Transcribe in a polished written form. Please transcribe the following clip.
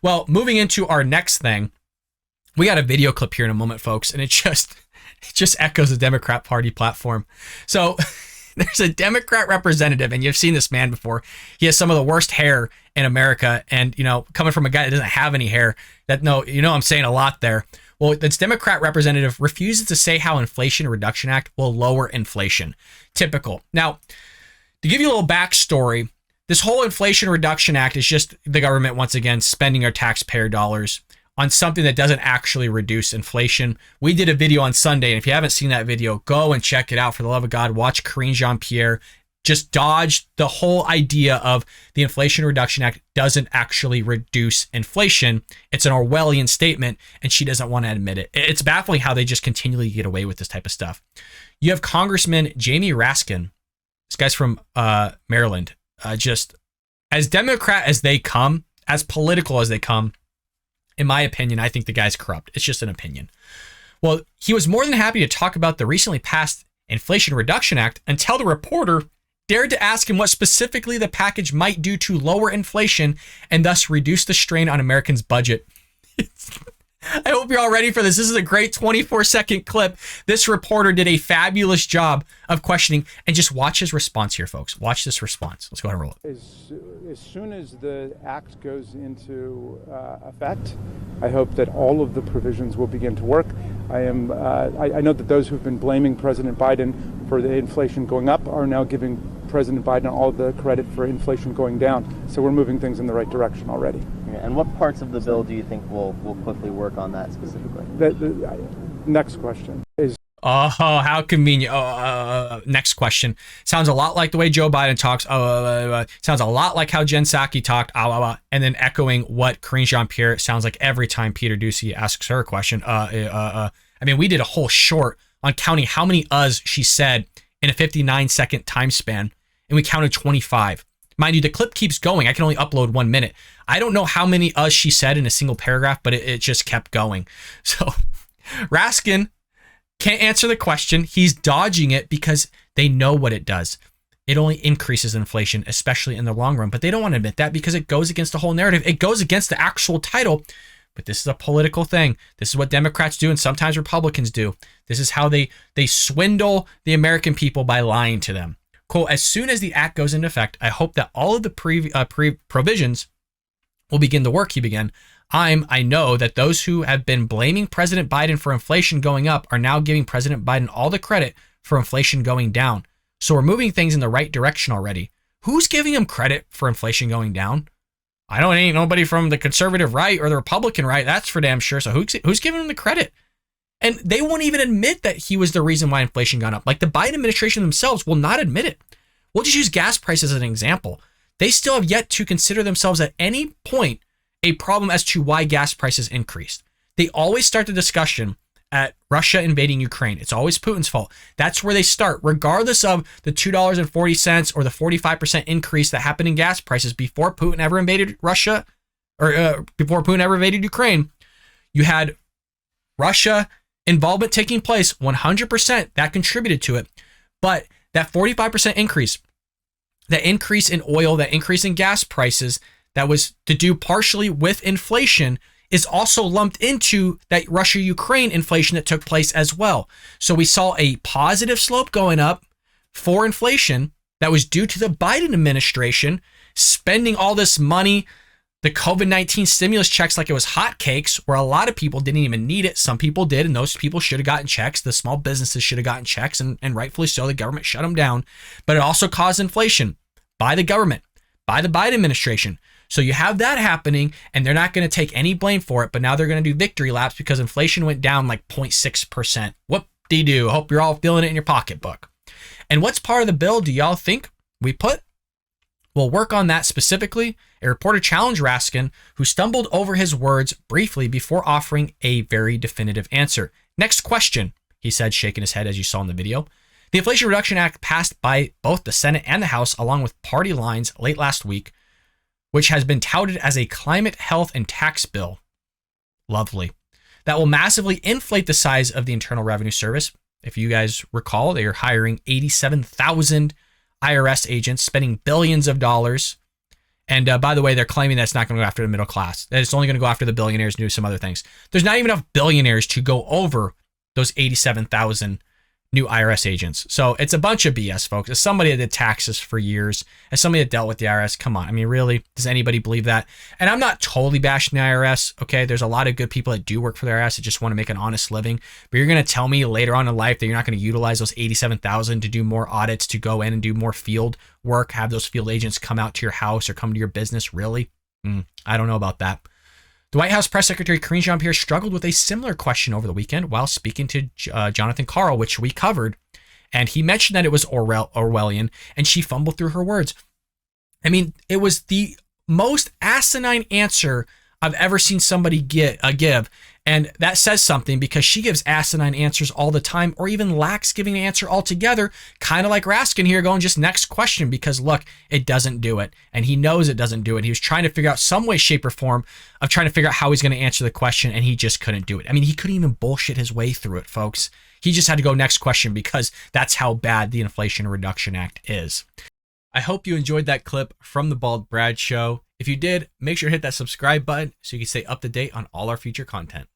Well, moving into our next thing, we got a video clip here in a moment, folks, and it just echoes the Democrat Party platform. So there's a Democrat representative, and you've seen this man before. He has some of the worst hair in America, and coming from a guy that doesn't have any hair, I'm saying a lot there. Well, this Democrat representative refuses to say how Inflation Reduction Act will lower inflation. Typical. Now, to give you a little backstory, this whole Inflation Reduction Act is just the government once again spending our taxpayer dollars on something that doesn't actually reduce inflation. We did a video on Sunday, and if you haven't seen that video, go and check it out. For the love of God, watch Karine Jean-Pierre just dodge the whole idea of the Inflation Reduction Act doesn't actually reduce inflation. It's an Orwellian statement, and she doesn't want to admit it. It's baffling how they just continually get away with this type of stuff. You have Congressman Jamie Raskin. This guy's from Maryland. Just as Democrat as they come, as political as they come, in my opinion, I think the guy's corrupt. It's just an opinion. Well, he was more than happy to talk about the recently passed Inflation Reduction Act until the reporter dared to ask him what specifically the package might do to lower inflation and thus reduce the strain on Americans' budget. I hope you're all ready for this. This is a great 24-second clip. This reporter did a fabulous job of questioning, and just watch his response here, folks. Watch this response. Let's go ahead and roll it. As soon as the act goes into effect, I hope that all of the provisions will begin to work. I know that those who've been blaming President Biden for the inflation going up are now giving President Biden all the credit for inflation going down. So we're moving things in the right direction already. And what parts of the bill do you think will quickly work on that specifically? The next question is... Oh, how convenient. Next question. Sounds a lot like the way Joe Biden talks. Sounds a lot like how Jen Psaki talked. And then echoing what Karine Jean-Pierre sounds like every time Peter Doocy asks her a question. I mean, we did a whole short on counting how many she said in a 59-second time span, and we counted 25. Mind you, the clip keeps going. I can only upload 1 minute. I don't know how many she said in a single paragraph, but it just kept going. So Raskin can't answer the question. He's dodging it because they know what it does. It only increases inflation, especially in the long run. But they don't want to admit that because it goes against the whole narrative. It goes against the actual title. But this is a political thing. This is what Democrats do, and sometimes Republicans do. This is how they swindle the American people by lying to them. Quote, as soon as the act goes into effect, I hope that all of the provisions will begin to work, he began. I know that those who have been blaming President Biden for inflation going up are now giving President Biden all the credit for inflation going down. So we're moving things in the right direction already. Who's giving him credit for inflation going down? Ain't nobody from the conservative right or the Republican right. That's for damn sure. So who's giving him the credit? And they won't even admit that he was the reason why inflation got up. Like the Biden administration themselves will not admit it. We'll just use gas prices as an example. They still have yet to consider themselves at any point a problem as to why gas prices increased. They always start the discussion at Russia invading Ukraine. It's always Putin's fault. That's where they start, regardless of the $2.40 or the 45% increase that happened in gas prices before Putin ever invaded Russia, or before Putin ever invaded Ukraine. You had Russia involvement taking place, 100%, that contributed to it. But that 45% increase, that increase in oil, that increase in gas prices, that was to do partially with inflation, is also lumped into that Russia-Ukraine inflation that took place as well. So we saw a positive slope going up for inflation that was due to the Biden administration spending all this money, the COVID-19 stimulus checks like it was hotcakes, where a lot of people didn't even need it. Some people did, and those people should have gotten checks. The small businesses should have gotten checks, and rightfully so. The government shut them down. But it also caused inflation by the government, by the Biden administration. So you have that happening, and they're not going to take any blame for it, but now they're going to do victory laps because inflation went down like 0.6%. Whoop-de-doo. Hope you're all feeling it in your pocketbook. And what's part of the bill do y'all think we put? We'll work on that specifically. A reporter challenged Raskin, who stumbled over his words briefly before offering a very definitive answer. Next question, he said, shaking his head as you saw in the video. The Inflation Reduction Act passed by both the Senate and the House along with party lines late last week, which has been touted as a climate, health, and tax bill. Lovely. That will massively inflate the size of the Internal Revenue Service. If you guys recall, they are hiring 87,000 IRS agents, spending billions of dollars. And by the way, they're claiming that it's not going to go after the middle class, that it's only going to go after the billionaires and do some other things. There's not even enough billionaires to go over those 87,000 new IRS agents. So it's a bunch of BS, folks. As somebody that did taxes for years, as somebody that dealt with the IRS, come on. I mean, really, does anybody believe that? And I'm not totally bashing the IRS, okay? There's a lot of good people that do work for the IRS that just want to make an honest living. But you're going to tell me later on in life that you're not going to utilize those 87,000 to do more audits, to go in and do more field work, have those field agents come out to your house or come to your business? Really? I don't know about that. The White House Press Secretary Karine Jean-Pierre struggled with a similar question over the weekend while speaking to Jonathan Karl, which we covered. And he mentioned that it was Orwellian, and she fumbled through her words. I mean, it was the most asinine answer I've ever seen somebody give. And that says something, because she gives asinine answers all the time, or even lacks giving an answer altogether, kind of like Raskin here going just next question, because look, it doesn't do it. And he knows it doesn't do it. He was trying to figure out some way, shape, or form of trying to figure out how he's going to answer the question, and he just couldn't do it. I mean, he couldn't even bullshit his way through it, folks. He just had to go next question, because that's how bad the Inflation Reduction Act is. I hope you enjoyed that clip from the Bald Brad Show. If you did, make sure to hit that subscribe button so you can stay up to date on all our future content.